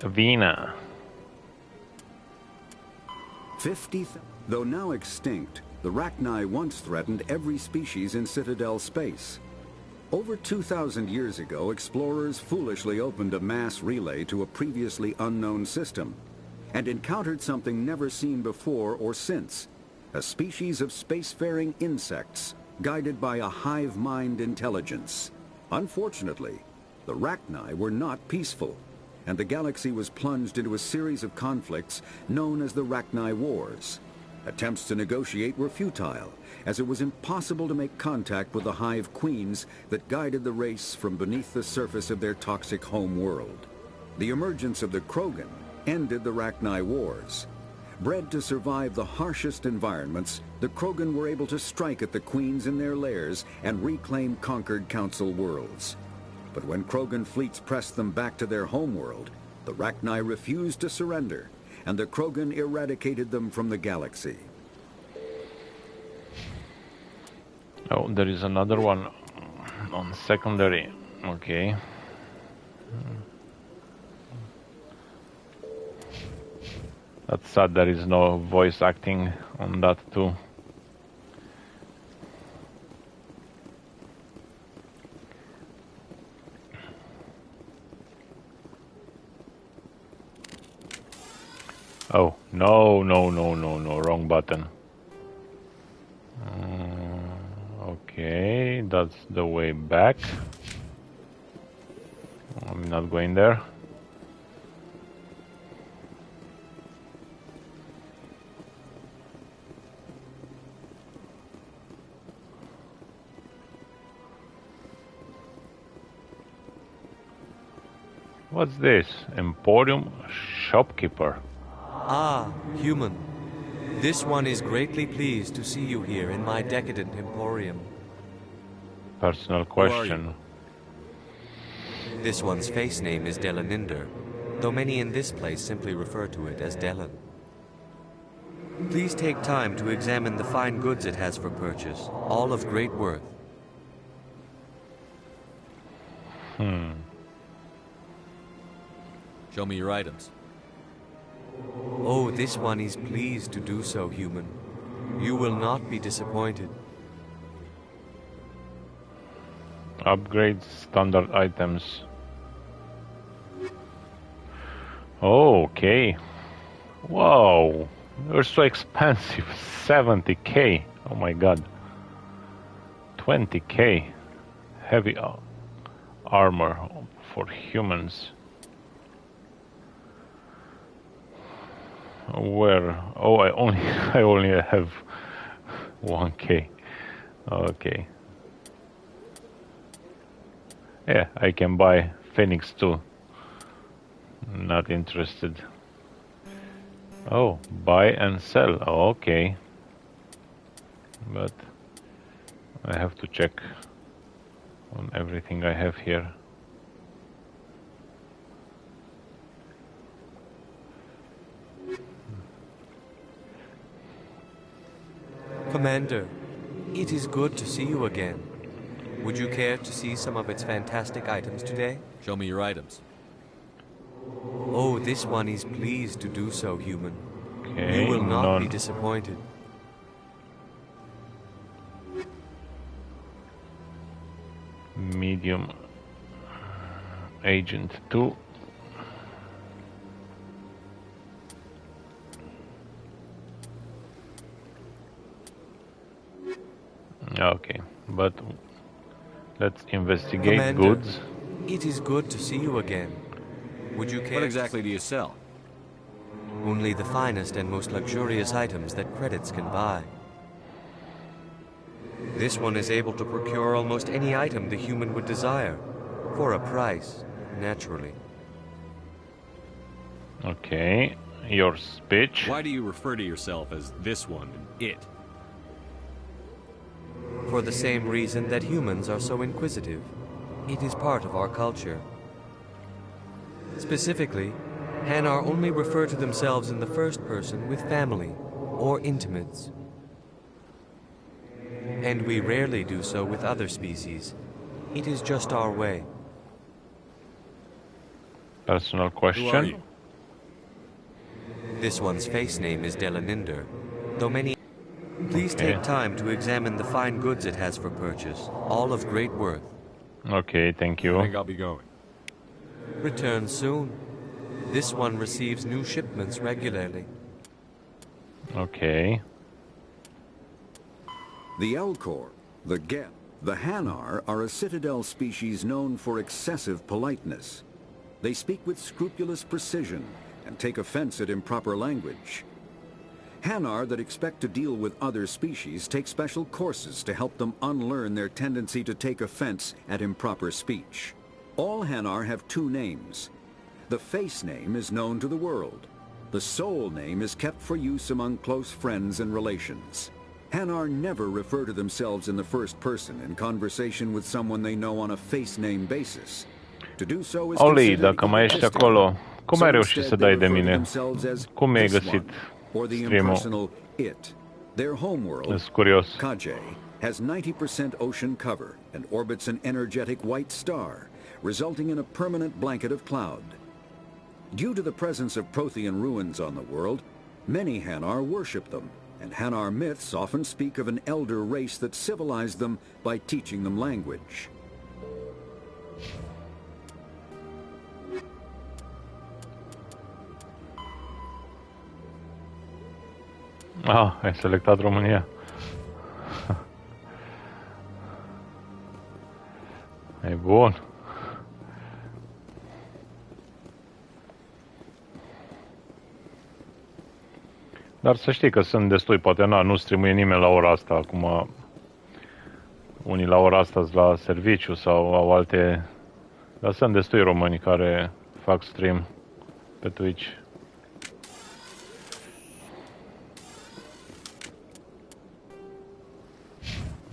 Vina. 50. Though now extinct, the Rachni once threatened every species in Citadel space. Over 2,000 years ago, explorers foolishly opened a mass relay to a previously unknown system and encountered something never seen before or since, a species of spacefaring insects guided by a hive mind intelligence. Unfortunately, the Rachni were not peaceful, and the galaxy was plunged into a series of conflicts known as the Rachni Wars. Attempts to negotiate were futile, as it was impossible to make contact with the hive queens that guided the race from beneath the surface of their toxic home world. The emergence of the Krogan ended the Rachni Wars. Bred to survive the harshest environments, the Krogan were able to strike at the queens in their lairs and reclaim conquered Council worlds. But when Krogan fleets pressed them back to their homeworld, the Rachni refused to surrender, and the Krogan eradicated them from the galaxy. Oh, there is another one on secondary. Okay. That's sad there is no voice acting on that too. Oh, no, wrong button. Okay, that's the way back. I'm not going there. What's this? Emporium shopkeeper. Ah, human. This one is greatly pleased to see you here in my decadent emporium. Personal question. This one's face name is Delaninder, though many in this place simply refer to it as Delan. Please take time to examine the fine goods it has for purchase, all of great worth. Show me your items. Oh, this one is pleased to do so, human. You will not be disappointed. Upgrade standard items. Oh, okay. Whoa, you're so expensive. 70k. Oh my god. 20k. Heavy armor for humans. Where? Oh, I only have 1k. Okay. Yeah, I can buy Phoenix too. Not interested. Oh, buy and sell. Oh, okay. But I have to check on everything I have here. Commander, it is good to see you again. Would you care to see some of its fantastic items today? Show me your items. Oh, this one is pleased to do so, human. Okay, You will not be disappointed. Medium Agent 2. Okay, but let's investigate. Commander, goods. It is good to see you again. Would you care? What exactly do you sell? Only the finest and most luxurious items that credits can buy. This one is able to procure almost any item the human would desire, for a price, naturally. Okay, your speech. Why do you refer to yourself as this one and it? For the same reason that humans are so inquisitive. It is part of our culture. Specifically, Hanar only refer to themselves in the first person with family or intimates. And we rarely do so with other species. It is just our way. Personal question. Who are you? This one's face name is Delaninder, though many... Please Okay. take time to examine the fine goods it has for purchase, all of great worth. Ok, thank I you. think I'll be going. Return soon. This one receives new shipments regularly. Ok. The Elcor, the Gep, the Hanar are a citadel species known for excessive politeness. They speak with scrupulous precision and take offense at improper language. Hanar that expect to deal with other species take special courses to help them unlearn their tendency to take offense at improper speech. All Hanar have two names. The face name is known to the world. The soul name is kept for use among close friends and relations. Hanar never refer to themselves in the first person in conversation with someone they know on a face name basis. To do so is Oli, considered dacă mai ești egotistical. acolo, cum So ai reușit instead să they dai de refer to mine? themselves as Cum mi-ai this găsit one, or the stream-ul? impersonal it. Their homeworld, Sunt curios. Kaje, has 90% ocean cover and orbits an energetic white star, resulting in a permanent blanket of cloud. Due to the presence of Prothean ruins on the world, many Hanar worship them, and Hanar myths often speak of an elder race that civilized them by teaching them language. Ah, ai selectat România. E bun. Dar să știi că sunt destui, poate nu streamuie nimeni la ora asta, acum unii la ora asta sunt la serviciu sau au alte, dar sunt destui români care fac stream pe Twitch.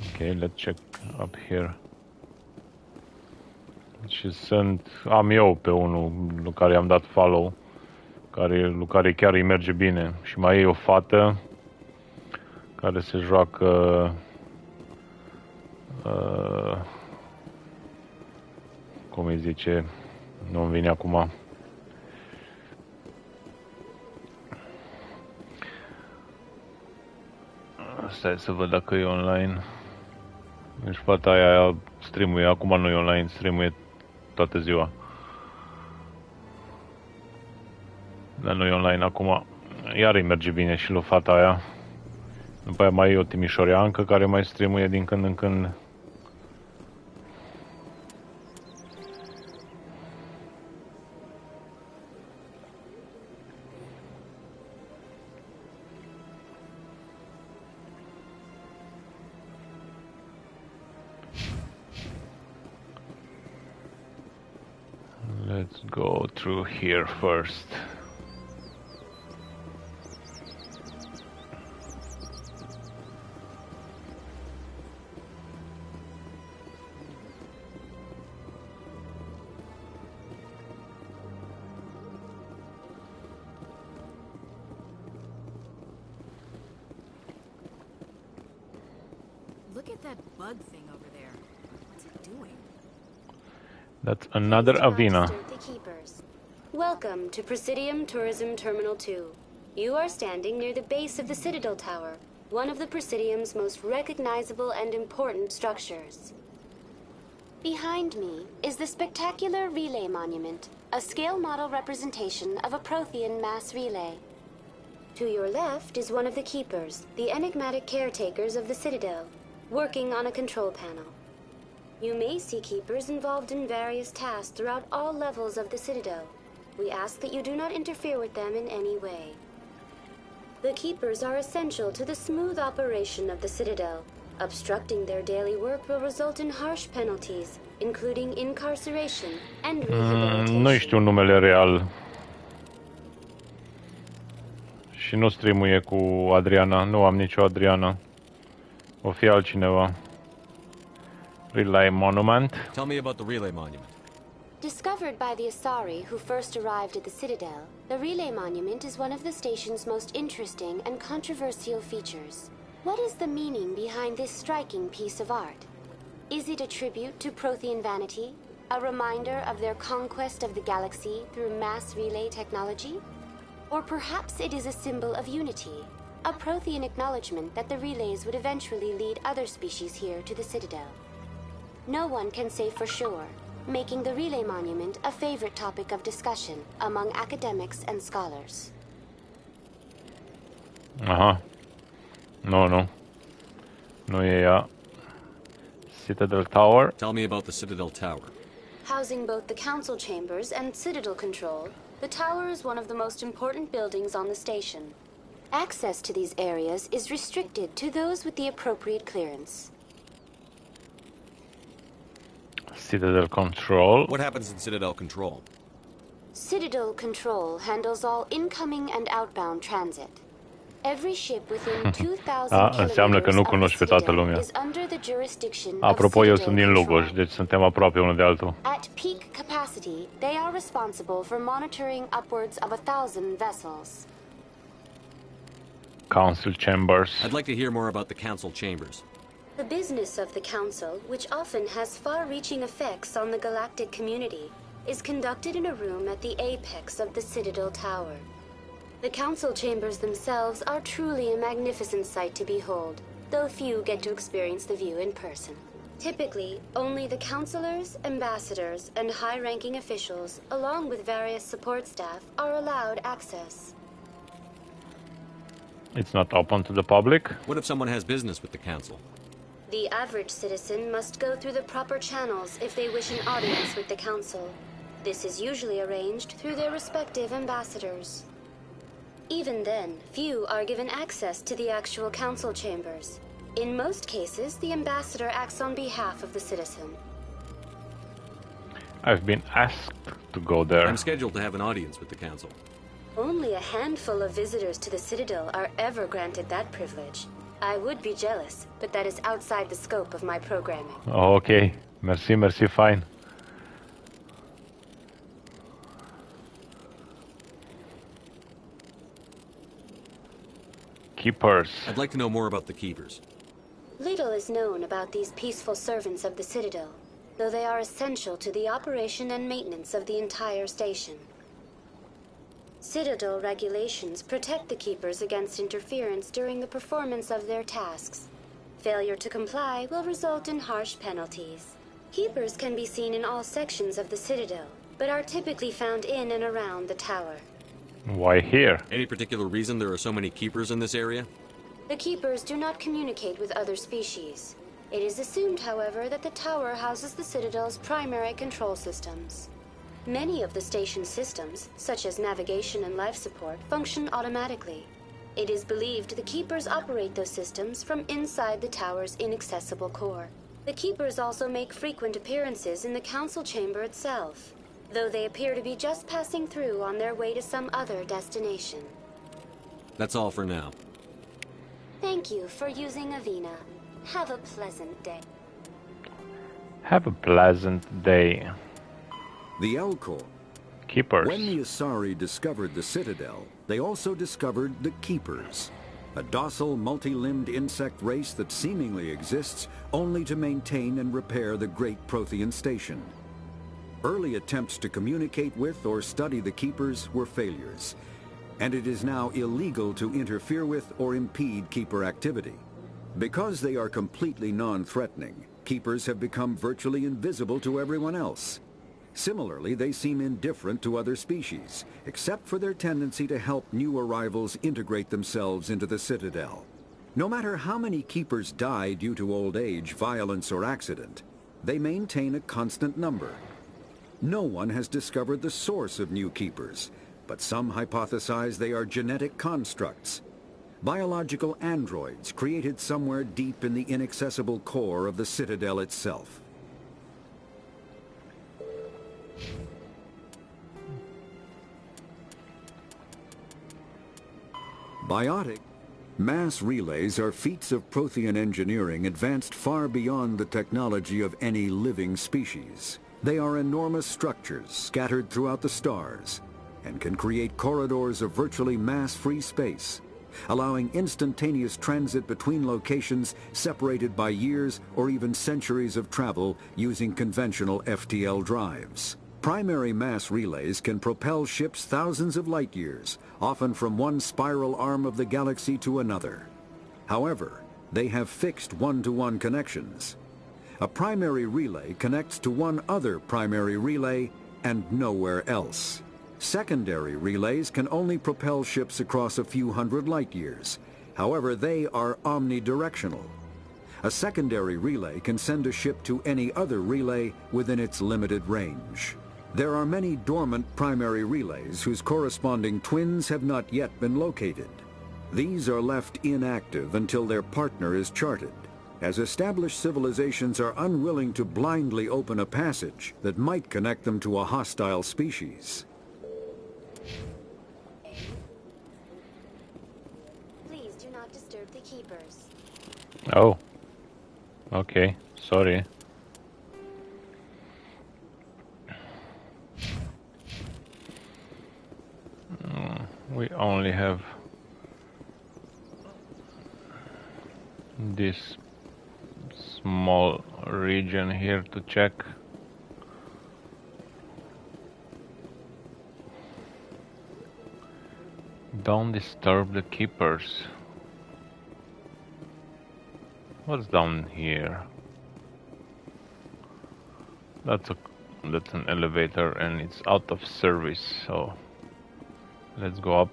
Ok, let's check up here. Și am eu pe unul lui care i-am dat follow, lui care chiar îi merge bine. Și mai e o fată care se joacă cum îi zice, nu-mi vine acum. Stai să văd dacă e online. Deci fata aia streamuie, acum nu e online, streamuie toată ziua. Dar nu e online acum. Iar îi merge bine și lui fata aia. După aia mai e o timișoreancă care mai streamuie din când în când. Let's go through here first. Look at that bug thing over there. What's it doing? That's another Avina. The Keepers. Welcome to Presidium Tourism Terminal 2. You are standing near the base of the Citadel Tower, one of the Presidium's most recognizable and important structures. Behind me is the spectacular Relay Monument, a scale model representation of a Prothean mass relay. To your left is one of the Keepers, the enigmatic caretakers of the Citadel, working on a control panel. You may see Keepers involved in various tasks throughout all levels of the Citadel. We ask that you do not interfere with them in any way. The Keepers are essential to the smooth operation of the Citadel. Obstructing their daily work will result in harsh penalties, including incarceration and rehabilitation. Nu știu numele real. Și nu streamuie cu Adriana. Nu am nicio Adriana. O fi altcineva. Relay Monument. Tell me about the Relay Monument. Discovered by the Asari who first arrived at the Citadel, the Relay Monument is one of the station's most interesting and controversial features. What is the meaning behind this striking piece of art? Is it a tribute to Prothean vanity? A reminder of their conquest of the galaxy through mass relay technology? Or perhaps it is a symbol of unity, a Prothean acknowledgement that the relays would eventually lead other species here to the Citadel. No one can say for sure, making the relay monument a favorite topic of discussion among academics and scholars. Aha. Nu. Nu e ea. Citadel Tower. Tell me about the Citadel Tower. Housing both the council chambers and Citadel control, the tower is one of the most important buildings on the station. Access to these areas is restricted to those with the appropriate clearance. Citadel Control. What happens in Citadel Control? Citadel Control handles all incoming and outbound transit. Every ship within 2,000 înseamnă că nu cunoști pe toată lumea. is under the jurisdiction Apropo, of eu Citadel sunt din Control. Lugoj, deci suntem aproape unul de altul. At peak capacity, they are responsible for monitoring upwards of 1,000 vessels. Council Chambers. I'd like to hear more about the council chambers. The business of the Council, which often has far-reaching effects on the galactic community, is conducted in a room at the apex of the Citadel Tower. The Council chambers themselves are truly a magnificent sight to behold, though few get to experience the view in person. Typically, only the councilors, ambassadors, and high-ranking officials, along with various support staff, are allowed access. It's not open to the public. What if someone has business with the council? The average citizen must go through the proper channels if they wish an audience with the Council. This is usually arranged through their respective ambassadors. Even then, few are given access to the actual Council chambers. In most cases, the ambassador acts on behalf of the citizen. I've been asked to go there. I'm scheduled to have an audience with the council. Only a handful of visitors to the Citadel are ever granted that privilege. I would be jealous, but that is outside the scope of my programming. Oh, ok. Merci, fine. Keepers. I'd like to know more about the keepers. Little is known about these peaceful servants of the Citadel, though they are essential to the operation and maintenance of the entire station. Citadel regulations protect the Keepers against interference during the performance of their tasks. Failure to comply will result in harsh penalties. Keepers can be seen in all sections of the Citadel, but are typically found in and around the tower. Why here? Any particular reason there are so many keepers in this area? The Keepers do not communicate with other species. It is assumed, however, that the tower houses the Citadel's primary control systems. Many of the station's systems, such as navigation and life support, function automatically. It is believed the Keepers operate those systems from inside the tower's inaccessible core. The Keepers also make frequent appearances in the Council chamber itself, though they appear to be just passing through on their way to some other destination. That's all for now. Thank you for using Avina. Have a pleasant day. Have a pleasant day. The Elcor. Keepers. When the Asari discovered the Citadel, they also discovered the Keepers, a docile, multi-limbed insect race that seemingly exists only to maintain and repair the great Prothean station. Early attempts to communicate with or study the Keepers were failures, and it is now illegal to interfere with or impede Keeper activity. Because they are completely non-threatening, Keepers have become virtually invisible to everyone else. Similarly, they seem indifferent to other species, except for their tendency to help new arrivals integrate themselves into the Citadel. No matter how many Keepers die due to old age, violence, or accident, they maintain a constant number. No one has discovered the source of new Keepers, but some hypothesize they are genetic constructs, biological androids created somewhere deep in the inaccessible core of the Citadel itself. Biotic mass relays are feats of Prothean engineering advanced far beyond the technology of any living species. They are enormous structures scattered throughout the stars and can create corridors of virtually mass-free space, allowing instantaneous transit between locations separated by years or even centuries of travel using conventional FTL drives. Primary mass relays can propel ships thousands of light years, often from one spiral arm of the galaxy to another. However, they have fixed one-to-one connections. A primary relay connects to one other primary relay and nowhere else. Secondary relays can only propel ships across a few hundred light years. However, they are omnidirectional. A secondary relay can send a ship to any other relay within its limited range. There are many dormant primary relays whose corresponding twins have not yet been located. These are left inactive until their partner is charted, as established civilizations are unwilling to blindly open a passage that might connect them to a hostile species. Please do not disturb the keepers. Oh. Okay. Sorry. We only have this small region here to check. Don't disturb the keepers. What's down here? That's an elevator and it's out of service, so let's go up.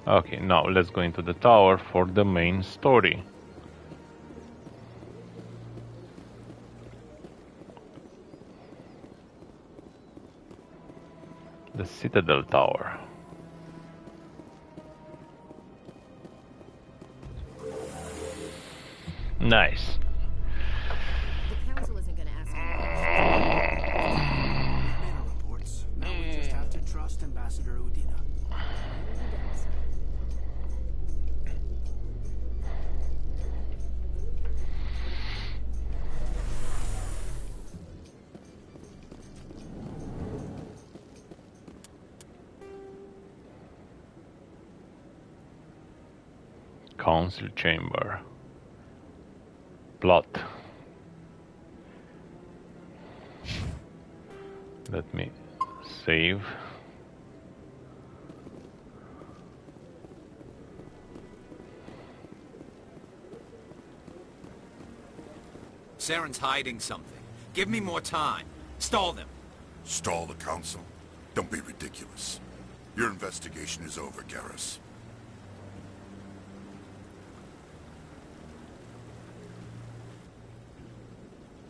Okay, now let's go into the tower for the main story. The Citadel Tower. Nice. The council isn't going to ask reports. Now we just have to trust Ambassador Udina. Council chamber. Plot. Let me save. Saren's hiding something. Give me more time. Stall them. Stall the council? Don't be ridiculous. Your investigation is over, Garrus.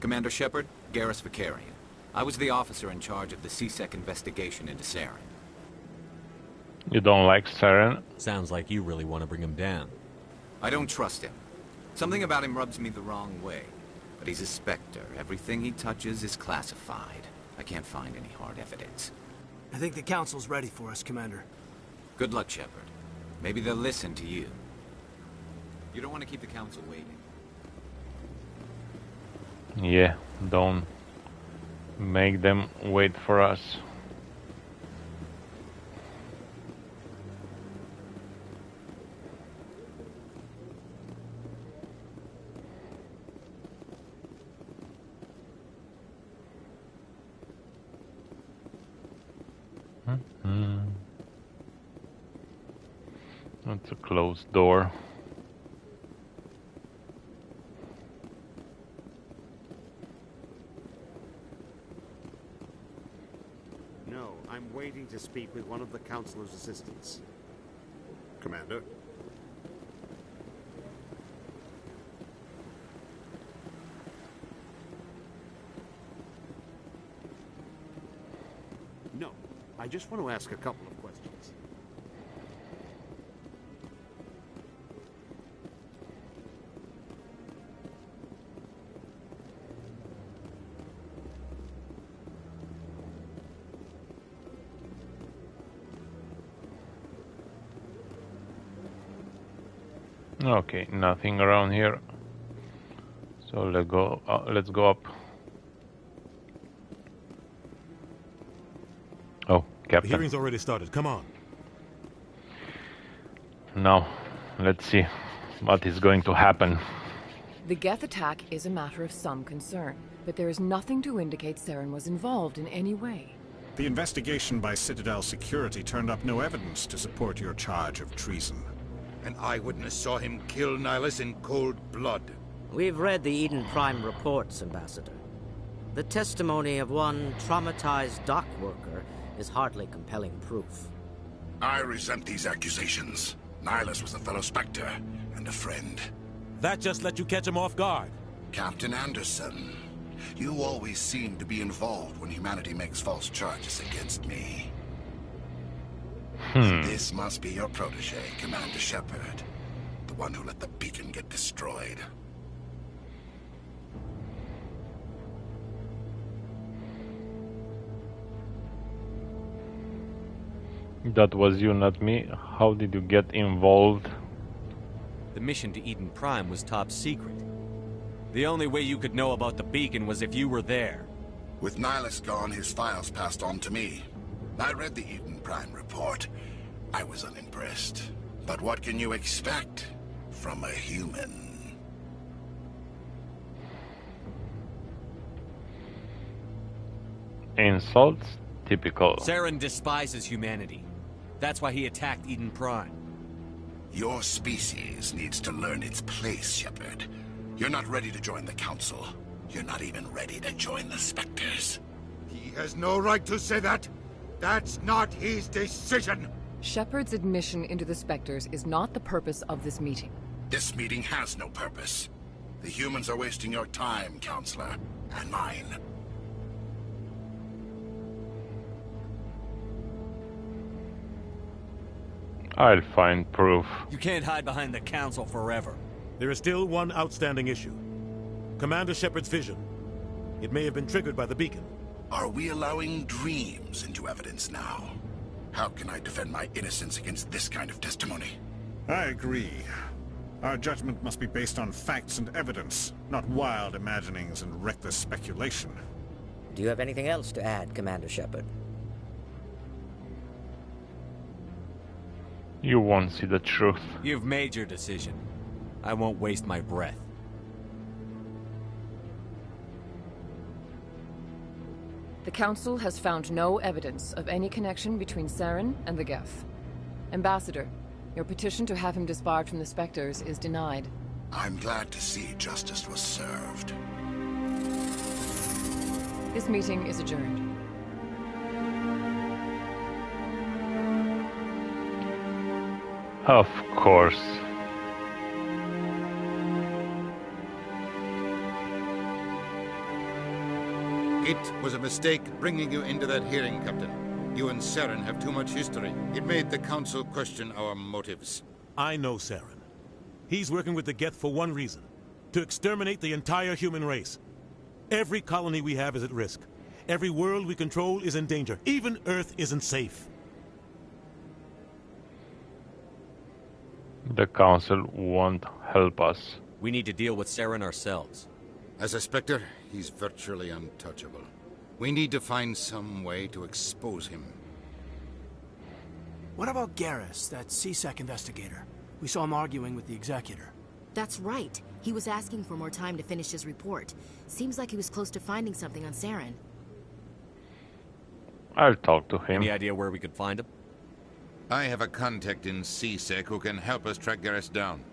Commander Shepard, Garrus Vicarian. I was the officer in charge of the C-Sec investigation into Saren. You don't like Saren? Sounds like you really want to bring him down. I don't trust him. Something about him rubs me the wrong way. But he's a Spectre. Everything he touches is classified. I can't find any hard evidence. I think the council's ready for us, Commander. Good luck, Shepard. Maybe they'll listen to you. You don't want to keep the council waiting. Yeah, don't make them wait for us. That's a closed door. No, I'm waiting to speak with one of the Councilor's assistants. Commander? No, I just want to ask a couple of questions. Okay, nothing around here. So let's go. Let's go up. Oh, Captain. The hearing's already started. Come on. Now, let's see. what is going to happen. The Geth attack is a matter of some concern, but there is nothing to indicate Saren was involved in any way. The investigation by Citadel Security turned up no evidence to support your charge of treason. An eyewitness saw him kill Nihilus in cold blood. We've read the Eden Prime reports, Ambassador. The testimony of one traumatized dock worker is hardly compelling proof. I resent these accusations. Nihilus was a fellow Spectre and a friend. That just let you catch him off guard. Captain Anderson, you always seem to be involved when humanity makes false charges against me. This must be your protege, Commander Shepard. The one who let the beacon get destroyed. That was you, not me. How did you get involved? The mission to Eden Prime was top secret. The only way you could know about the beacon was if you were there. With Nihilus gone, his files passed on to me. I read the Eden Prime report. I was unimpressed. But what can you expect from a human? Insults? Typical. Saren despises humanity. That's why he attacked Eden Prime. Your species needs to learn its place, Shepard. You're not ready to join the Council. You're not even ready to join the Spectres. He has no right to say that. That's not his decision. Shepard's admission into the Spectres is not the purpose of this meeting. This meeting has no purpose. The humans are wasting your time, Counselor, and mine. I'll find proof. You can't hide behind the Council forever. There is still one outstanding issue. Commander Shepard's vision. It may have been triggered by the beacon. Are we allowing dreams into evidence now? How can I defend my innocence against this kind of testimony? I agree. Our judgment must be based on facts and evidence, not wild imaginings and reckless speculation. Do you have anything else to add, Commander Shepard? You won't see the truth. You've made your decision. I won't waste my breath. The Council has found no evidence of any connection between Saren and the Geth. Ambassador, your petition to have him disbarred from the Spectres is denied. I'm glad to see justice was served. This meeting is adjourned. Of course. It was a mistake bringing you into that hearing, Captain. You and Saren have too much history. It made the Council question our motives. I know Saren. He's working with the Geth for one reason. To exterminate the entire human race. Every colony we have is at risk. Every world we control is in danger. Even Earth isn't safe. The Council won't help us. We need to deal with Saren ourselves. As a Spectre, he's virtually untouchable. We need to find some way to expose him. What about Garrus, that CSEC investigator? We saw him arguing with the Executor. That's right. He was asking for more time to finish his report. Seems like he was close to finding something on Saren. I'll talk to him. Any idea where we could find him? I have a contact in CSEC who can help us track Garrus down.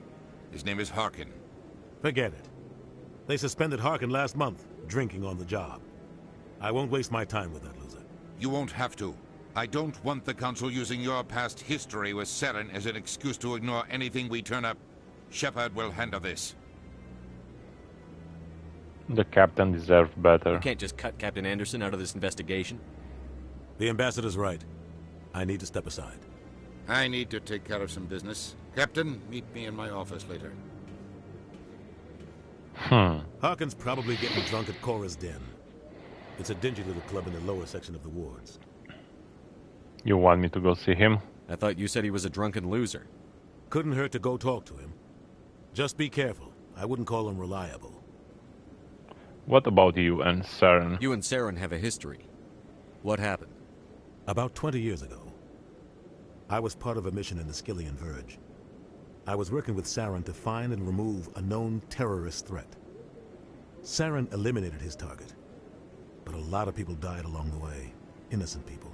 His name is Harkin. Forget it. They suspended Harkin last month, drinking on the job. I won't waste my time with that loser. You won't have to. I don't want the Council using your past history with Saren as an excuse to ignore anything we turn up. Shepard will handle this. The Captain deserved better. You can't just cut Captain Anderson out of this investigation. The Ambassador's right. I need to step aside. I need to take care of some business. Captain, meet me in my office later. Harkin's probably getting drunk at Cora's Den. It's a dingy little club in the lower section of the wards. You want me to go see him? I thought you said he was a drunken loser. Couldn't hurt to go talk to him. Just be careful. I wouldn't call him reliable. What about you and Saren? You and Saren have a history. What happened? About 20 years ago, I was part of a mission in the Skillian Verge. I was working with Saren to find and remove a known terrorist threat. Saren eliminated his target, but a lot of people died along the way, innocent people.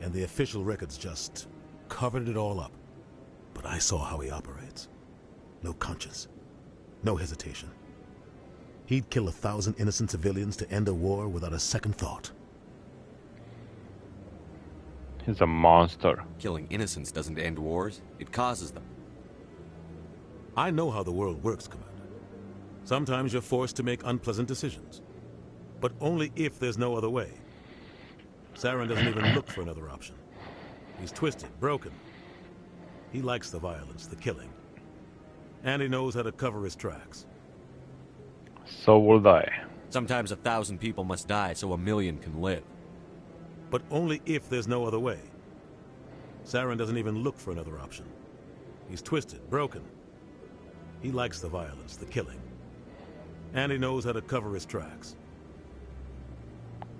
And the official records just covered it all up. But I saw how he operates. No conscience, no hesitation. He'd kill 1,000 innocent civilians to end a war without a second thought. He's a monster. Killing innocents doesn't end wars, it causes them. I know how the world works, Commander. Sometimes you're forced to make unpleasant decisions. But only if there's no other way. Saren doesn't even look for another option. He's twisted, broken. He likes the violence, the killing. And he knows how to cover his tracks. So will I. Sometimes 1,000 people must die so 1,000,000 can live. But only if there's no other way. Saren doesn't even look for another option. He's twisted, broken. He likes the violence, the killing. And he knows how to cover his tracks.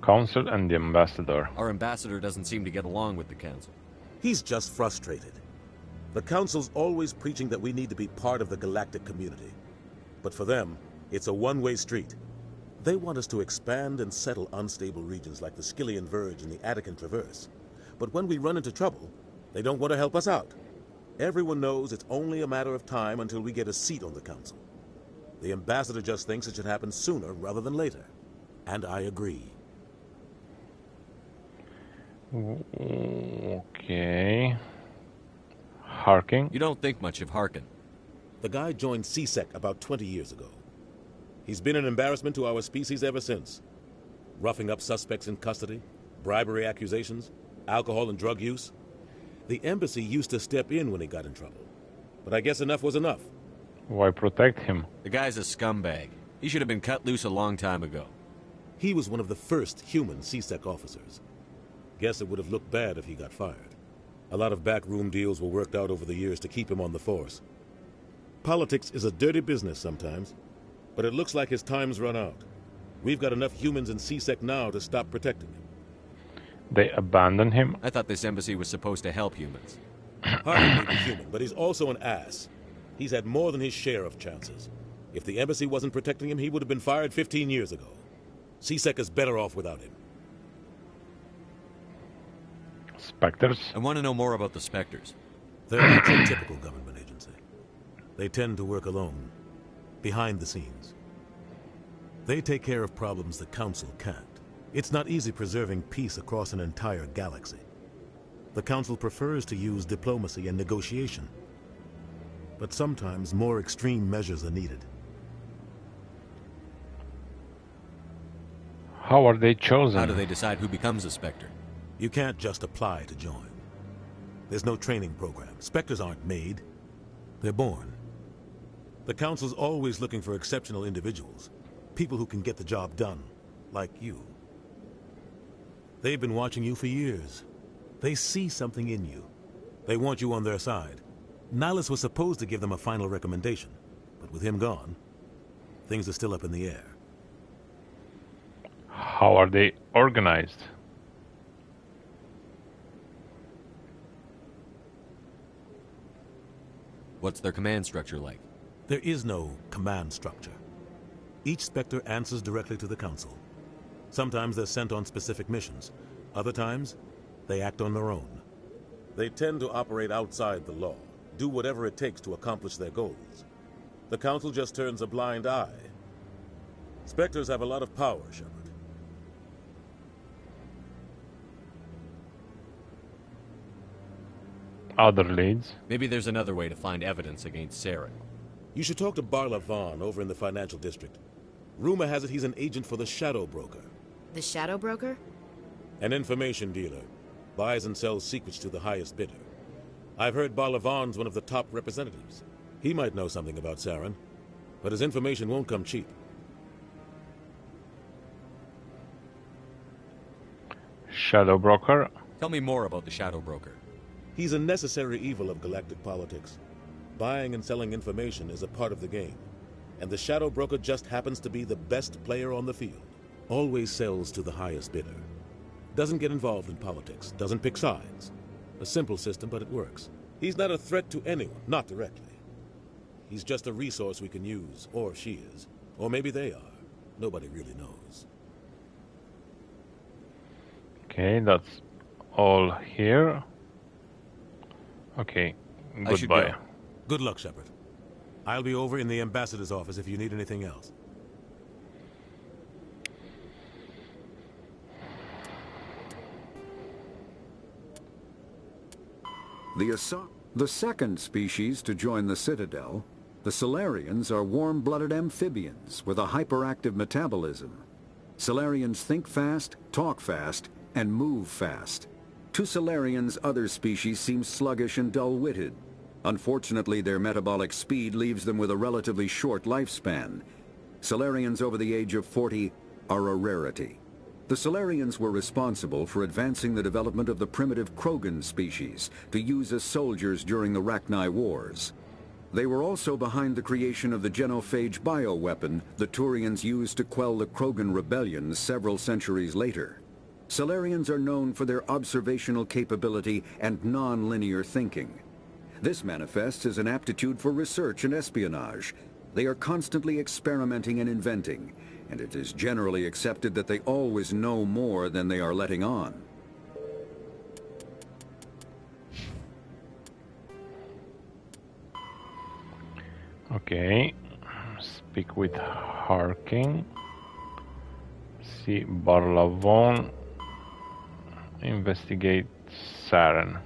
Council and the Ambassador. Our Ambassador doesn't seem to get along with the Council. He's just frustrated. The Council's always preaching that we need to be part of the galactic community. But for them, it's a one-way street. They want us to expand and settle unstable regions like the Skillian Verge and the Attican Traverse. But when we run into trouble, they don't want to help us out. Everyone knows it's only a matter of time until we get a seat on the Council. The Ambassador just thinks it should happen sooner rather than later. And I agree. Okay. Harking? You don't think much of Harkin. The guy joined CSEC about 20 years ago. He's been an embarrassment to our species ever since. Roughing up suspects in custody, bribery accusations, alcohol and drug use. The embassy used to step in when he got in trouble. But I guess enough was enough. Why protect him? The guy's a scumbag. He should have been cut loose a long time ago. He was one of the first human CSEC officers. Guess it would have looked bad if he got fired. A lot of backroom deals were worked out over the years to keep him on the force. Politics is a dirty business sometimes, but it looks like his time's run out. We've got enough humans in CSEC now to stop protecting him. They abandoned him? I thought this embassy was supposed to help humans. Harkin may be human, but he's also an ass. He's had more than his share of chances. If the embassy wasn't protecting him, he would have been fired 15 years ago. CSEC is better off without him. Spectres? I want to know more about the Spectres. They're not your typical government agency. They tend to work alone, behind the scenes. They take care of problems the Council can't. It's not easy preserving peace across an entire galaxy. The Council prefers to use diplomacy and negotiation. But sometimes more extreme measures are needed. How are they chosen? How do they decide who becomes a Spectre? You can't just apply to join. There's no training program. Spectres aren't made. They're born. The Council's always looking for exceptional individuals. People who can get the job done. Like you. They've been watching you for years. They see something in you. They want you on their side. Nihilus was supposed to give them a final recommendation. But with him gone, things are still up in the air. How are they organized? What's their command structure like? There is no command structure. Each Spectre answers directly to the Council. Sometimes they're sent on specific missions. Other times, they act on their own. They tend to operate outside the law, do whatever it takes to accomplish their goals. The Council just turns a blind eye. Spectres have a lot of power, Shepard. Other leads? Maybe there's another way to find evidence against Saren. You should talk to Barla Vaughn over in the financial district. Rumor has it he's an agent for the Shadow Broker. The Shadow Broker? An information dealer. Buys and sells secrets to the highest bidder. I've heard Barla Vaughn's one of the top representatives. He might know something about Saren, but his information won't come cheap. Shadow Broker? Tell me more about the Shadow Broker. He's a necessary evil of galactic politics. Buying and selling information is a part of the game. And the Shadow Broker just happens to be the best player on the field. Always sells to the highest bidder. Doesn't get involved in politics. Doesn't pick sides. A simple system, but it works. He's not a threat to anyone, not directly. He's just a resource we can use, or she is. Or maybe they are. Nobody really knows. Okay, that's all here. Okay, I should goodbye. go. Good luck, Shepard. I'll be over in the ambassador's office if you need anything else. The second species to join the Citadel, the Salarians, are warm-blooded amphibians with a hyperactive metabolism. Salarians think fast, talk fast, and move fast. To Salarians, other species seem sluggish and dull-witted. Unfortunately, their metabolic speed leaves them with a relatively short lifespan. Salarians over the age of 40 are a rarity. The Salarians were responsible for advancing the development of the primitive Krogan species to use as soldiers during the Rachni Wars. They were also behind the creation of the genophage bioweapon the Turians used to quell the Krogan rebellions several centuries later. Salarians are known for their observational capability and non-linear thinking. This manifests as an aptitude for research and espionage. They are constantly experimenting and inventing, and it is generally accepted that they always know more than they are letting on. Okay, speak with Harking. See Barlavon. Investigate Saren.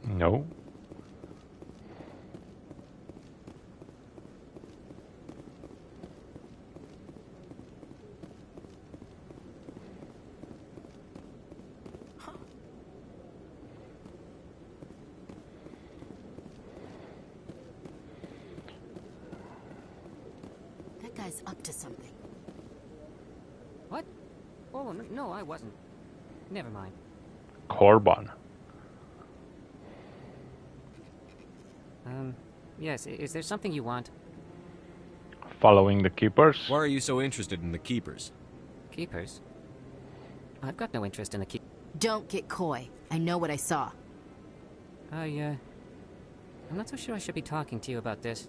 No. That guy's up to something. What? Oh, no, I wasn't. Never mind. Korban. Yes, is there something you want? Following the Keepers? Why are you so interested in the Keepers? Keepers? I've got no interest in the Keepers. Don't get coy. I know what I saw. I'm not so sure I should be talking to you about this.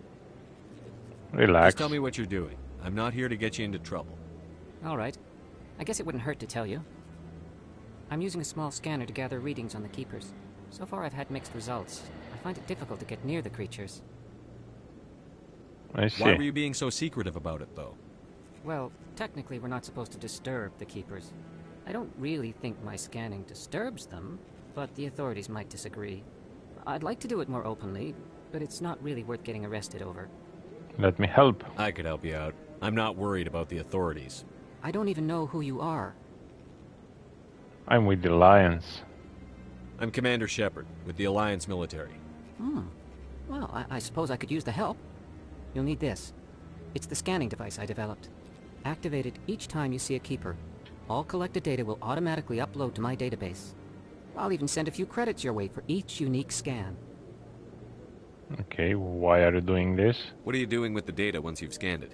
Relax. Just tell me what you're doing. I'm not here to get you into trouble. All right. I guess it wouldn't hurt to tell you. I'm using a small scanner to gather readings on the Keepers. So far I've had mixed results. I find it difficult to get near the creatures. I see. Why were you being so secretive about it, though? Well, technically we're not supposed to disturb the Keepers. I don't really think my scanning disturbs them, but the authorities might disagree. I'd like to do it more openly, but it's not really worth getting arrested over. Let me help. I could help you out. I'm not worried about the authorities. I don't even know who you are. I'm with the Alliance. I'm Commander Shepard, with the Alliance military. Well, I suppose I could use the help. You'll need this. It's the scanning device I developed. Activate it each time you see a Keeper. All collected data will automatically upload to my database. I'll even send a few credits your way for each unique scan. Okay, why are you doing this? What are you doing with the data once you've scanned it?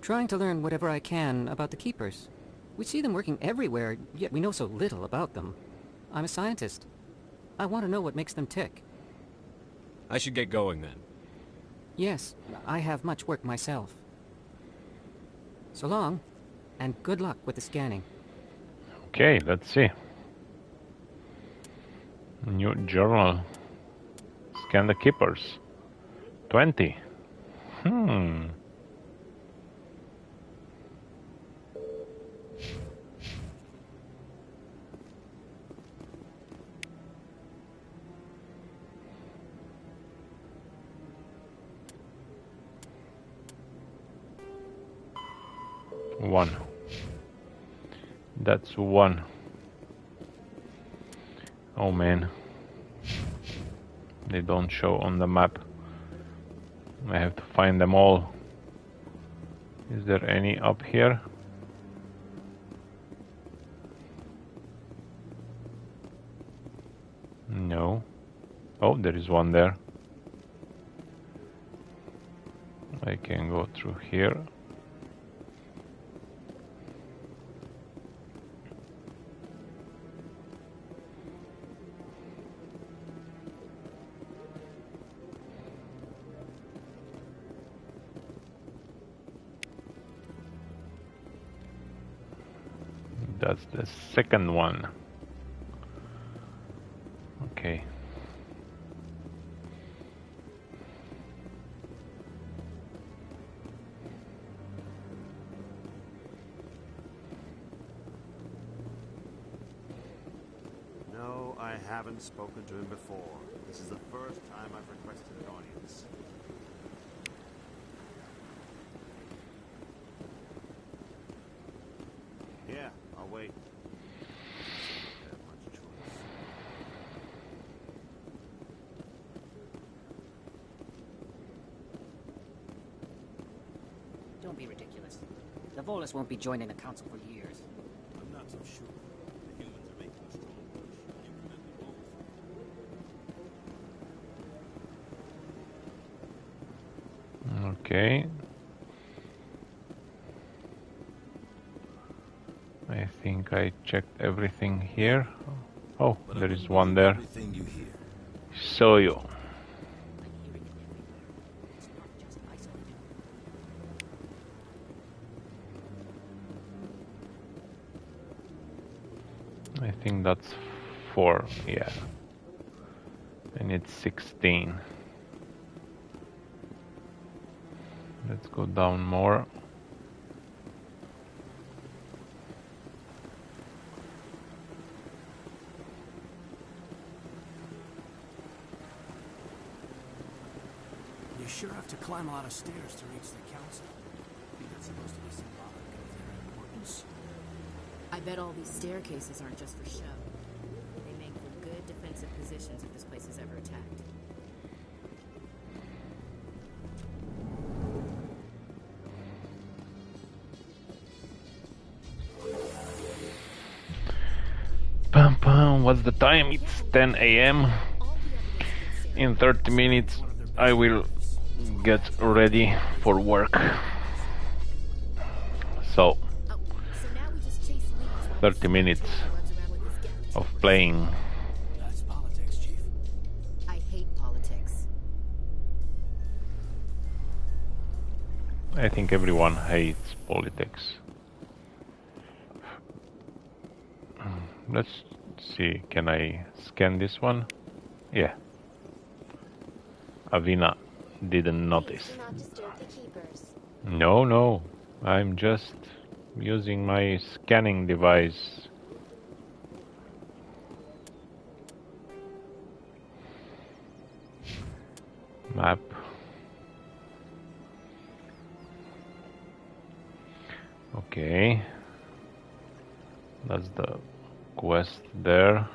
Trying to learn whatever I can about the Keepers. We see them working everywhere, yet we know so little about them. I'm a scientist. I want to know what makes them tick. I should get going then. Yes, I have much work myself. So long, and good luck with the scanning. Okay, let's see. New journal. Scan the Keepers. 20. One. That's one. Oh man. They don't show on the map. I have to find them all. Is there any up here? No. Oh, there is one there. I can go through here. That's the second one. Okay. No, I haven't spoken to him before. This is the first time I've requested an audience. Yeah, I'll wait. Don't be ridiculous. The Volus won't be joining the Council for years. I'm not so sure. The humans are making a strong push. Incremental goals. Okay. I think I checked everything here. Oh, there is one there. Show you. I think that's 4, yeah. And it's 16. Let's go down more. You sure have to climb a lot of stairs to reach the council. I think that's supposed to be symbolic of their importance. I bet all these staircases aren't just for show. They make for good defensive positions if this place is ever attacked. Pam pam, what's the time? It's 10 a.m. In 30 minutes I will get ready for work. So 30 minutes of playing. That's politics, Chief. I hate politics. I think everyone hates politics. Let's see, can I scan this one? Yeah. Avina didn't notice. No, I'm just using my scanning device. Map. Okay. That's the quest there.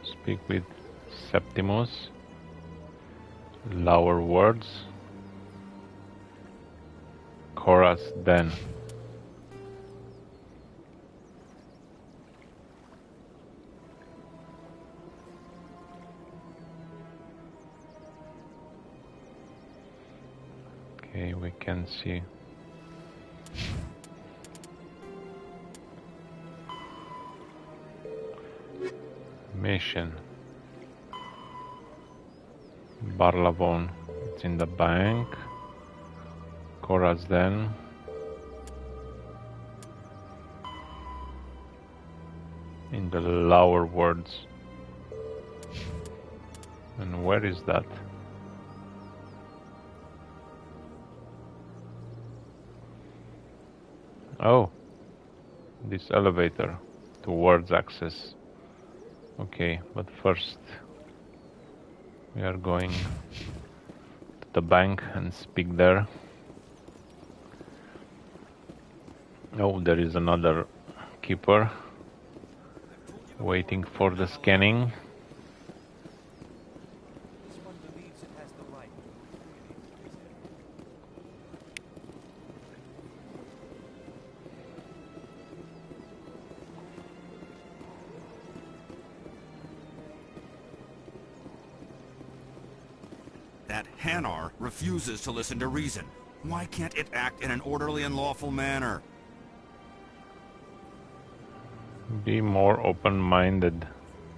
Speak with Septimus. Lower words. Chorus then. Okay, we can see. Mission. Barlavon. It's in the bank. Chorus then. In the lower words. And where is that? Oh, this elevator towards access. Okay, but first we are going to the bank and speak there. Oh, there is another keeper waiting for the scanning. That Hanar refuses to listen to reason. Why can't it act in an orderly and lawful manner? Be more open-minded.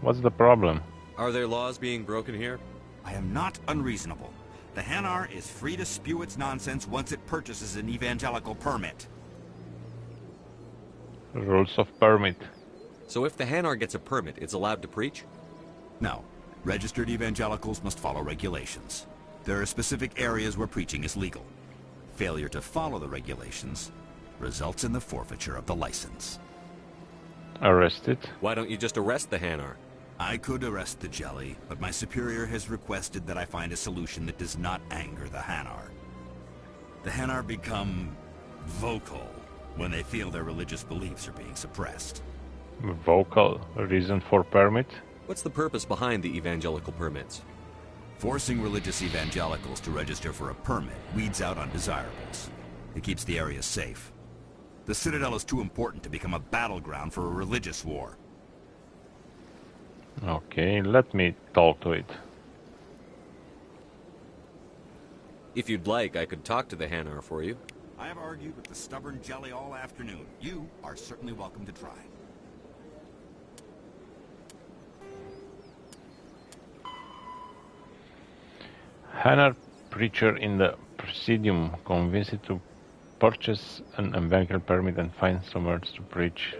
What's the problem? Are there laws being broken here? I am not unreasonable. The Hanar is free to spew its nonsense once it purchases an evangelical permit. Rules of permit. So if the Hanar gets a permit, it's allowed to preach? No. Registered evangelicals must follow regulations. There are specific areas where preaching is legal. Failure to follow the regulations results in the forfeiture of the license. Arrest it? Why don't you just arrest the Hanar? I could arrest the jelly, but my superior has requested that I find a solution that does not anger the Hanar. The Hanar become vocal when they feel their religious beliefs are being suppressed. Vocal? Reason for permit? What's the purpose behind the evangelical permits? Forcing religious evangelicals to register for a permit weeds out undesirables. It keeps the area safe. The Citadel is too important to become a battleground for a religious war. Okay, let me talk to it. If you'd like, I could talk to the Hanar for you. I have argued with the stubborn jelly all afternoon. You are certainly welcome to try. Hanar preacher in the Presidium convinced it to purchase an evangelical permit and find somewhere to preach.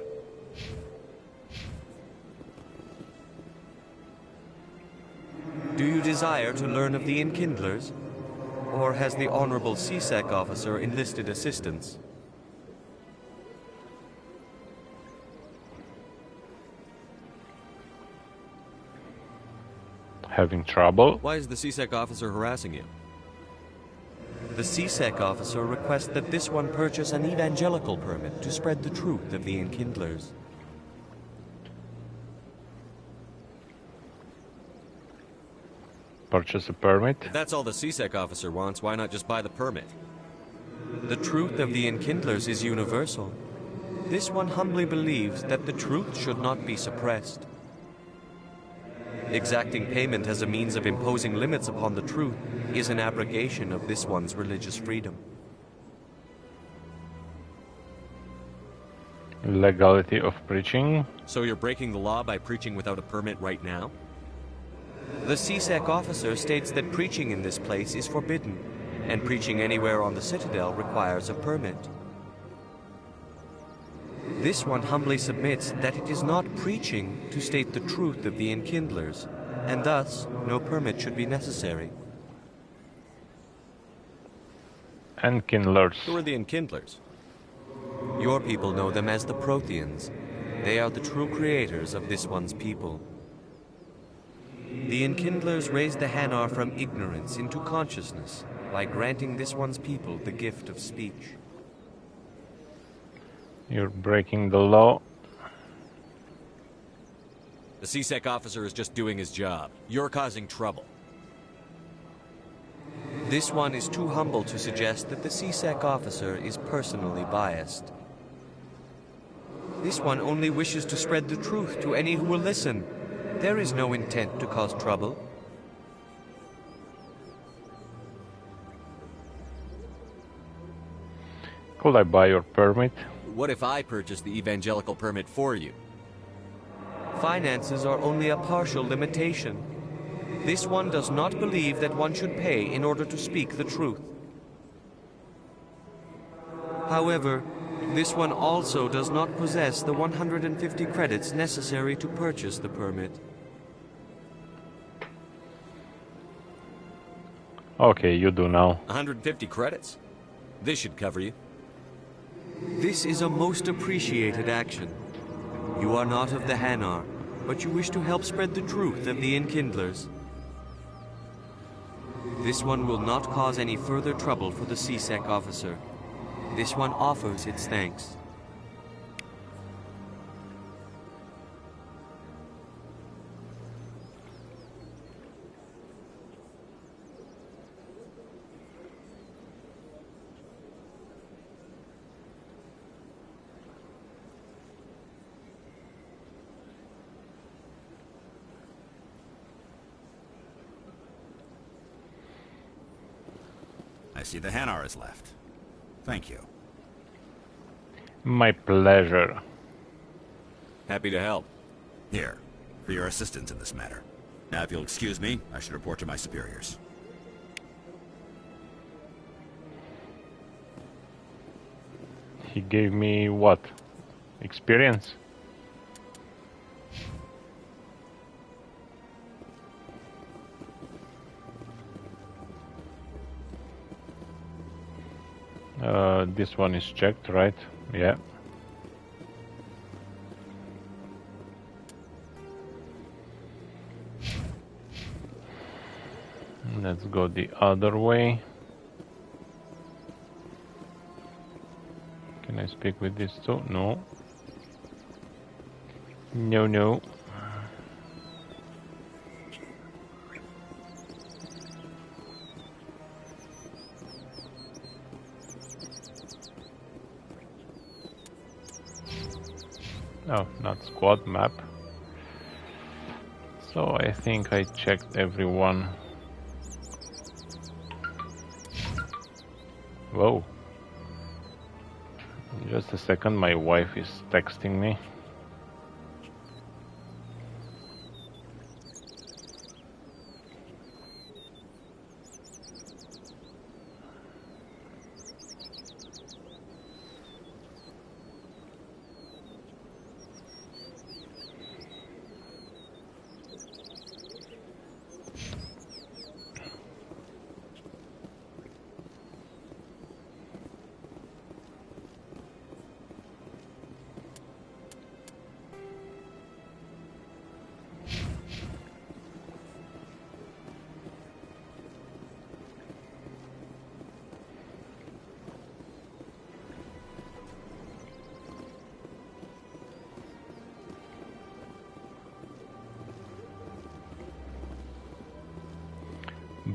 Do you desire to learn of the Enkindlers? Or has the Honorable CSEC officer enlisted assistance? Having trouble? Why is the CSEC officer harassing you? The CSEC officer requests that this one purchase an evangelical permit to spread the truth of the Enkindlers. Purchase a permit? If that's all the CSEC officer wants, why not just buy the permit? The truth of the Enkindlers is universal. This one humbly believes that the truth should not be suppressed. Exacting payment as a means of imposing limits upon the truth is an abrogation of this one's religious freedom. Legality of preaching? So you're breaking the law by preaching without a permit right now? The CSEC officer states that preaching in this place is forbidden, and preaching anywhere on the Citadel requires a permit. This one humbly submits that it is not preaching to state the truth of the Enkindlers, and thus no permit should be necessary. Enkindlers. Who are the Enkindlers? Your people know them as the Protheans. They are the true creators of this one's people. The Enkindlers raised the Hanar from ignorance into consciousness by granting this one's people the gift of speech. You're breaking the law. The CSEC officer is just doing his job. You're causing trouble. This one is too humble to suggest that the CSEC officer is personally biased. This one only wishes to spread the truth to any who will listen. There is no intent to cause trouble. Could I buy your permit? What if I purchase the evangelical permit for you? Finances are only a partial limitation. This one does not believe that one should pay in order to speak the truth. However, this one also does not possess the 150 credits necessary to purchase the permit. Okay, you do now. 150 credits? This should cover you. This is a most appreciated action. You are not of the Hanar, but you wish to help spread the truth of the Enkindlers. This one will not cause any further trouble for the CSEC officer. This one offers its thanks. see the Hanar is left. Thank you. My pleasure. Happy to help. Here, for your assistance in this matter. Now, if you'll excuse me, I should report to my superiors. He gave me what? Experience? This one is checked, right? Yeah. Let's go the other way. Can I speak with this too? No. No, no. Oh, not squad map. So I think I checked everyone. Whoa. Just a second, my wife is texting me.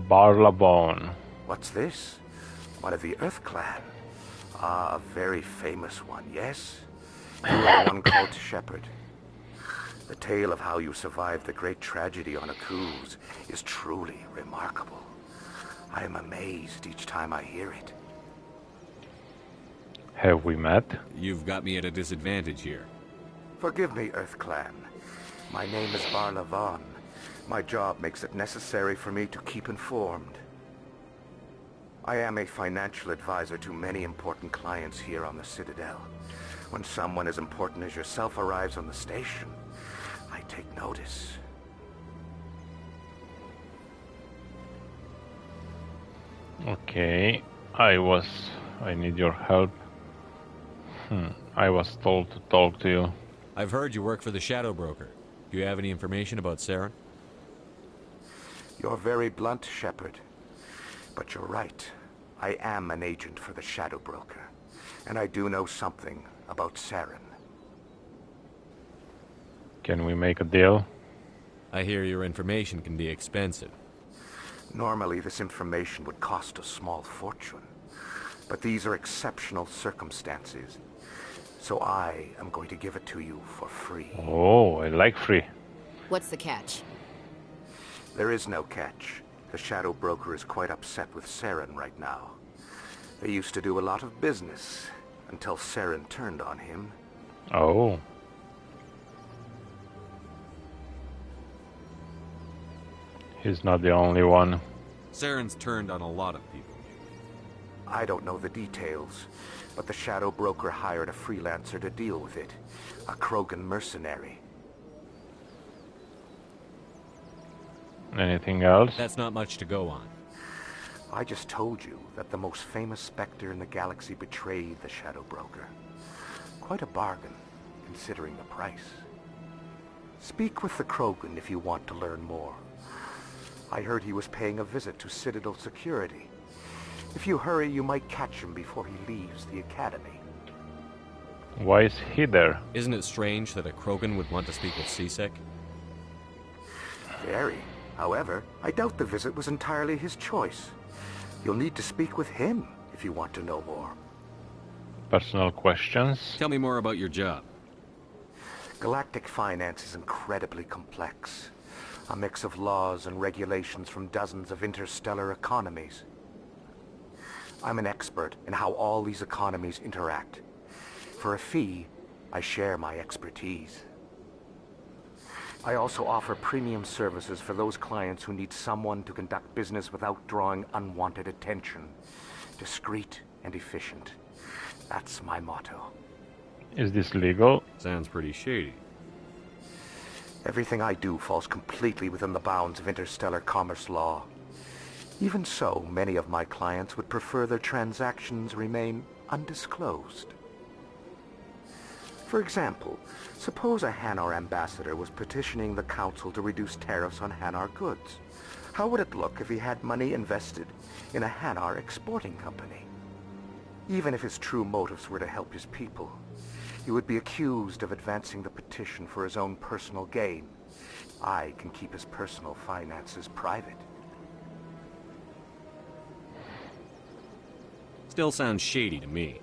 Barlabon. What's this? One of the Earth Clan. Ah, a very famous one, yes? You are the one called Shepard. The tale of how you survived the great tragedy on Akuz is truly remarkable. I am amazed each time I hear it. Have we met? You've got me at a disadvantage here. Forgive me, Earth Clan. My name is Barlavon. My job makes it necessary for me to keep informed. I am a financial advisor to many important clients here on the Citadel. When someone as important as yourself arrives on the station, I take notice. Okay, I need your help. I was told to talk to you. I've heard you work for the Shadow Broker. Do you have any information about Saren? You're very blunt, Shepard. But you're right. I am an agent for the Shadow Broker. And I do know something about Saren. Can we make a deal? I hear your information can be expensive. Normally, this information would cost a small fortune. But these are exceptional circumstances. So I am going to give it to you for free. Oh, I like free. What's the catch? There is no catch. The Shadow Broker is quite upset with Saren right now. They used to do a lot of business until Saren turned on him. Oh. He's not the only one. Saren's turned on a lot of people. I don't know the details, but the Shadow Broker hired a freelancer to deal with it. A Krogan mercenary. Anything else? That's not much to go on. I just told you that the most famous Spectre in the galaxy betrayed the Shadow Broker. Quite a bargain, considering the price. Speak with the Krogan if you want to learn more. I heard he was paying a visit to Citadel security. If you hurry, you might catch him before he leaves the Academy. Why is he there? Isn't it strange that a Krogan would want to speak with C-Sec? Very. However, I doubt the visit was entirely his choice. You'll need to speak with him if you want to know more. Personal questions? Tell me more about your job. Galactic finance is incredibly complex. A mix of laws and regulations from dozens of interstellar economies. I'm an expert in how all these economies interact. For a fee, I share my expertise. I also offer premium services for those clients who need someone to conduct business without drawing unwanted attention. Discreet and efficient. That's my motto. Is this legal? Sounds pretty shady. Everything I do falls completely within the bounds of interstellar commerce law. Even so, many of my clients would prefer their transactions remain undisclosed. For example, suppose a Hanar ambassador was petitioning the council to reduce tariffs on Hanar goods. How would it look if he had money invested in a Hanar exporting company? Even if his true motives were to help his people, he would be accused of advancing the petition for his own personal gain. I can keep his personal finances private. Still sounds shady to me.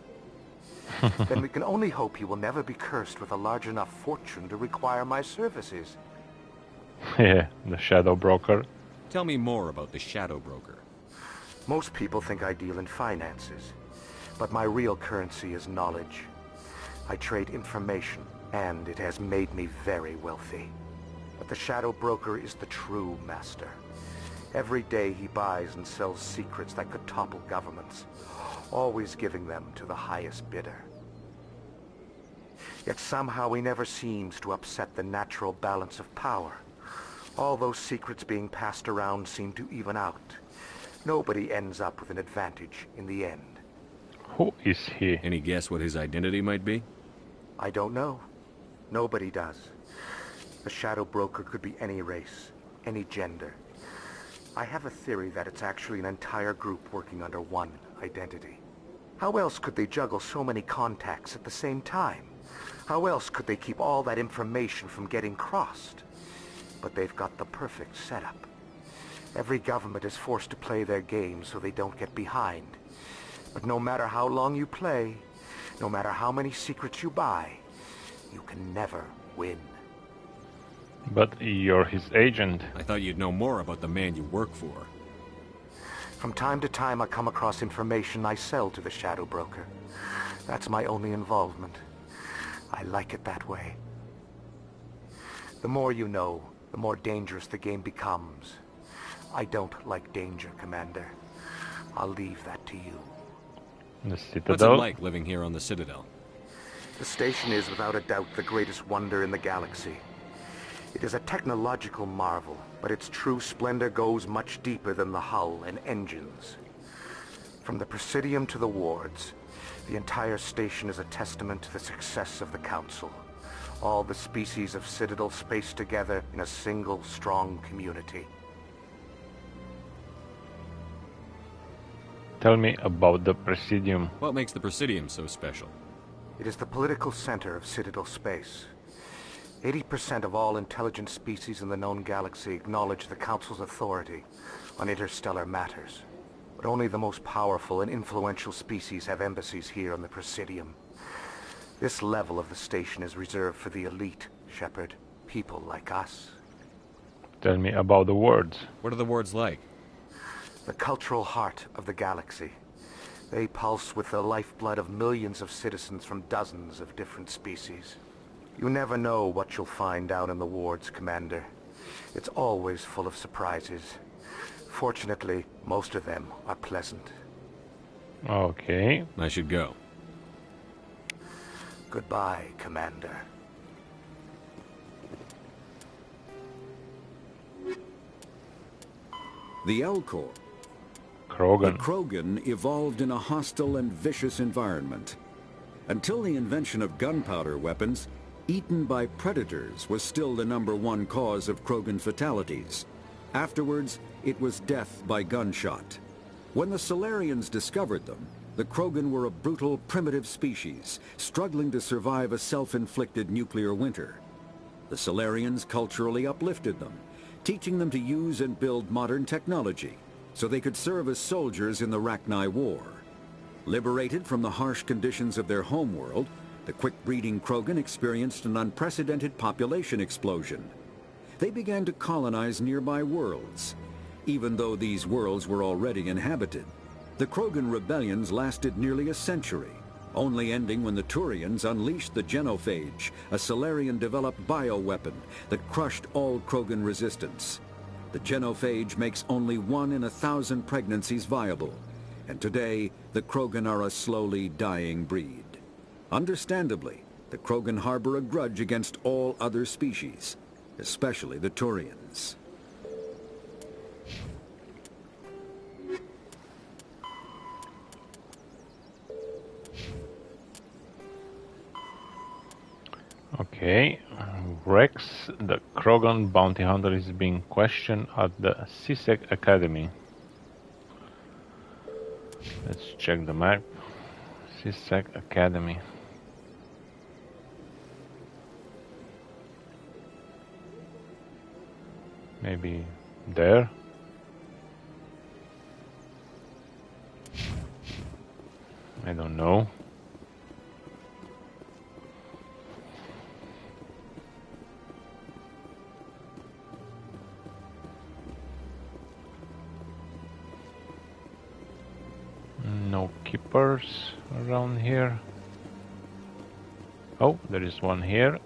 Then we can only hope he will never be cursed with a large enough fortune to require my services. Yeah, the shadow broker. Tell me more about the shadow broker. Most people think I deal in finances, but my real currency is knowledge. I trade information, and it has made me very wealthy. But the shadow broker is the true master. Every day he buys and sells secrets that could topple governments, always giving them to the highest bidder. Yet somehow he never seems to upset the natural balance of power. All those secrets being passed around seem to even out. Nobody ends up with an advantage in the end. Who is he? Any guess what his identity might be? I don't know. Nobody does. The shadow broker could be any race, any gender. I have a theory that it's actually an entire group working under one identity. How else could they juggle so many contacts at the same time? How else could they keep all that information from getting crossed? But they've got the perfect setup. Every government is forced to play their game so they don't get behind. But no matter how long you play, no matter how many secrets you buy, you can never win. But you're his agent. I thought you'd know more about the man you work for. From time to time I come across information I sell to the shadow broker. That's my only involvement. I like it that way. The more you know, the more dangerous the game becomes. I don't like danger, Commander. I'll leave that to you. The Citadel? What's it like living here on the Citadel? The station is without a doubt the greatest wonder in the galaxy. It is a technological marvel, but its true splendor goes much deeper than the hull and engines. From the Presidium to the wards, the entire station is a testament to the success of the Council. All the species of Citadel spaced together in a single strong community. Tell me about the Presidium. What makes the Presidium so special? It is the political center of Citadel space. 80% of all intelligent species in the known galaxy acknowledge the Council's authority on interstellar matters. But only the most powerful and influential species have embassies here on the Presidium. This level of the station is reserved for the elite, Shepard. People like us. Tell me about the wards. What are the wards like? The cultural heart of the galaxy. They pulse with the lifeblood of millions of citizens from dozens of different species. You never know what you'll find down in the wards, Commander. It's always full of surprises. Fortunately, most of them are pleasant. Okay. I should go. Goodbye, Commander. The Elcor. Krogan. The Krogan evolved in a hostile and vicious environment. Until the invention of gunpowder weapons, eaten by predators was still the #1 cause of Krogan fatalities. Afterwards, it was death by gunshot. When the Solarians discovered them, the Krogan were a brutal, primitive species, struggling to survive a self-inflicted nuclear winter. The Solarians culturally uplifted them, teaching them to use and build modern technology, so they could serve as soldiers in the Rachni War. Liberated from the harsh conditions of their homeworld, the quick-breeding Krogan experienced an unprecedented population explosion. They began to colonize nearby worlds, even though these worlds were already inhabited. The Krogan rebellions lasted nearly a century, only ending when the Turians unleashed the genophage, a Salarian-developed bioweapon that crushed all Krogan resistance. The genophage makes only 1 in 1,000 pregnancies viable, and today the Krogan are a slowly dying breed. Understandably, the Krogan harbor a grudge against all other species, especially the Turians. Okay, Rex, the Krogan bounty hunter, is being questioned at the CSEC Academy. Let's check the map. CSEC Academy. Maybe there? I don't know. No keepers around here. Oh, there is one here.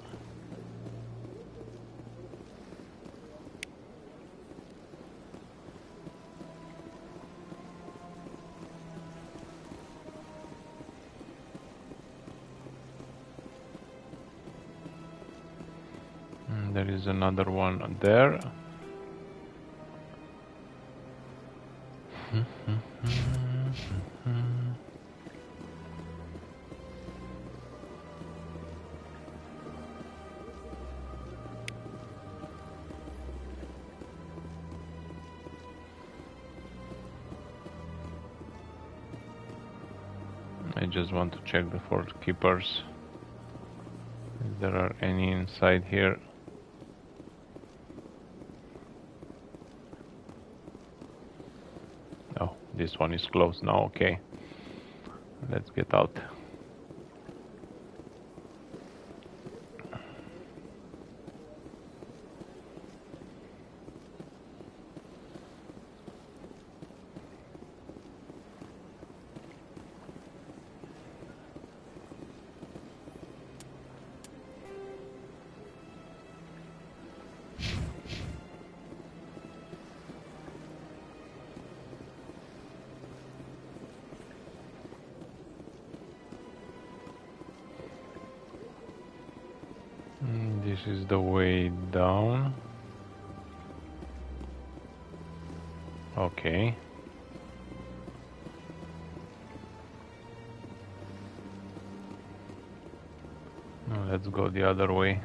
There is another one there. I just want to check the 4 keepers. If there are any inside here. Oh, this one is closed now. Okay, let's get out. This is the way down. Okay. Now let's go the other way.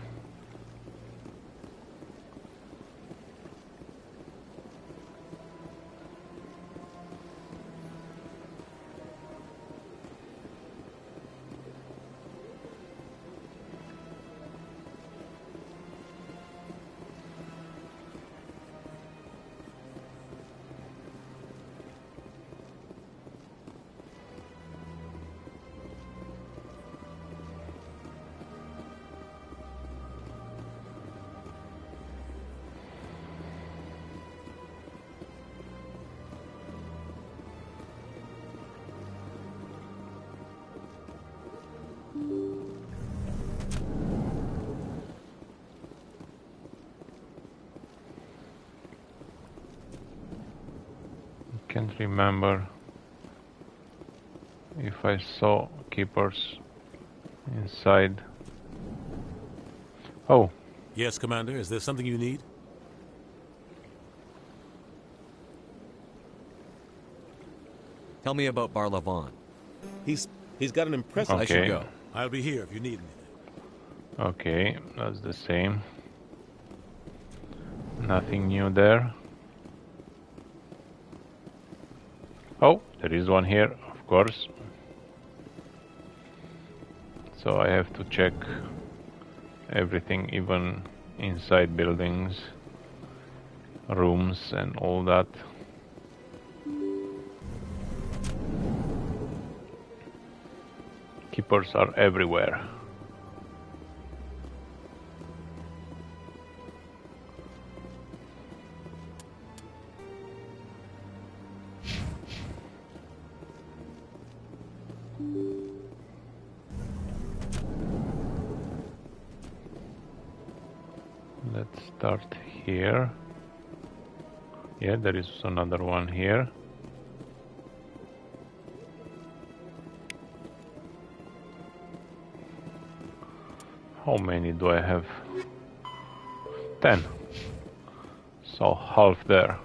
Can't remember if I saw keepers inside. Oh. Yes, Commander. Is there something you need? Tell me about Barlavon. He's got an impressive... Okay. I should go. I'll be here if you need anything. Okay, that's the same. Nothing new there. Oh, there is one here, of course. So I have to check everything, even inside buildings, rooms and all that. Keepers are everywhere. Let's start here. Yeah, there is another one here. How many do I have? 10. So half there.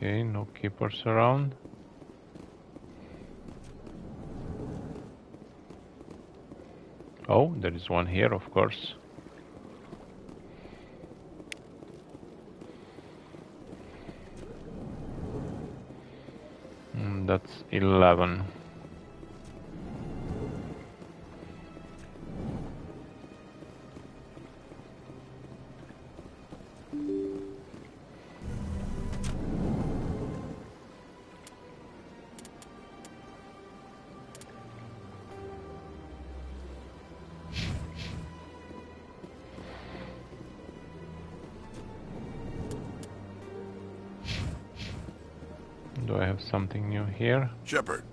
Okay, no keepers around. Oh, there is one here, of course. That's 11. Do I have something new here? Shepard,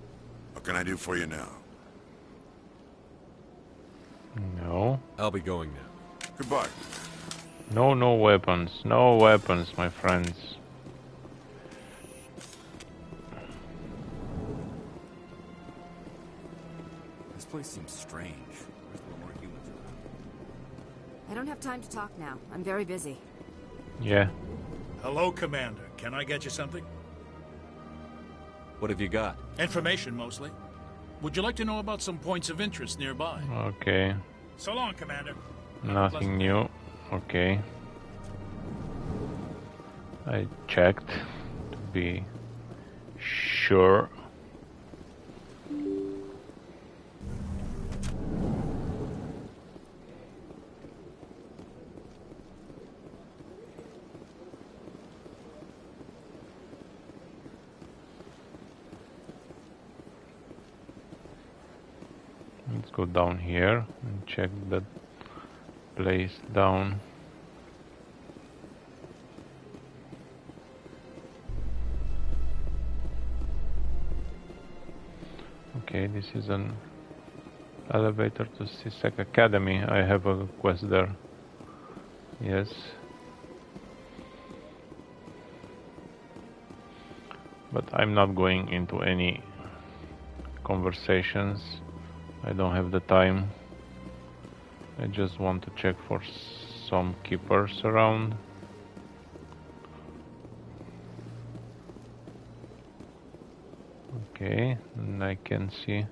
what can I do for you now? No. I'll be going now. Goodbye. No weapons. No weapons, my friends. This place seems strange. There's no more humans around. I don't have time to talk now. I'm very busy. Yeah. Hello, Commander. Can I get you something? What have you got? Information, mostly. Would you like to know about some points of interest nearby? Okay. So long, Commander. Nothing new. Okay. I checked to be sure. Let's go down here and check that place down. Okay, this is an elevator to CSEC Academy. I have a quest there. Yes. But I'm not going into any conversations. I don't have the time. I just want to check for some keepers around. Okay, and I can see.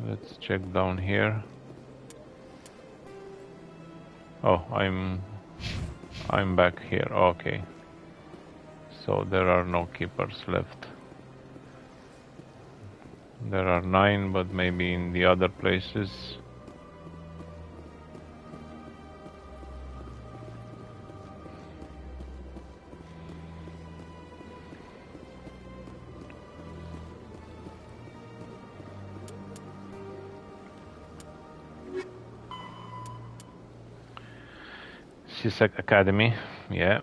Let's check down here. Oh, I'm back here. Okay. So there are no keepers left. There are 9, but maybe in the other places. CSEC Academy, yeah.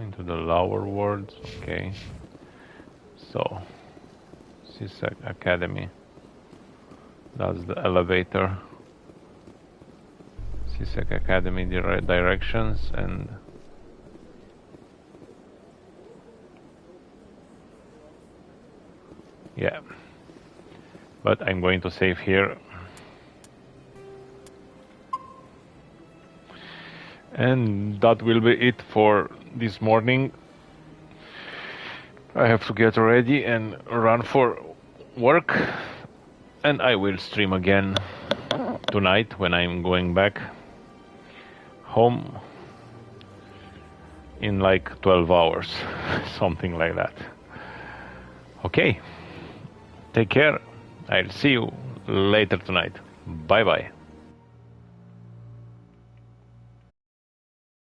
Into the lower wards, okay. So, CSEC Academy. That's the elevator. CSEC Academy directions and yeah. But I'm going to save here. And that will be it for this morning. I have to get ready and run for work. And I will stream again tonight when I'm going back home. in like 12 hours, something like that. Okay, take care. I'll see you later tonight. Bye bye.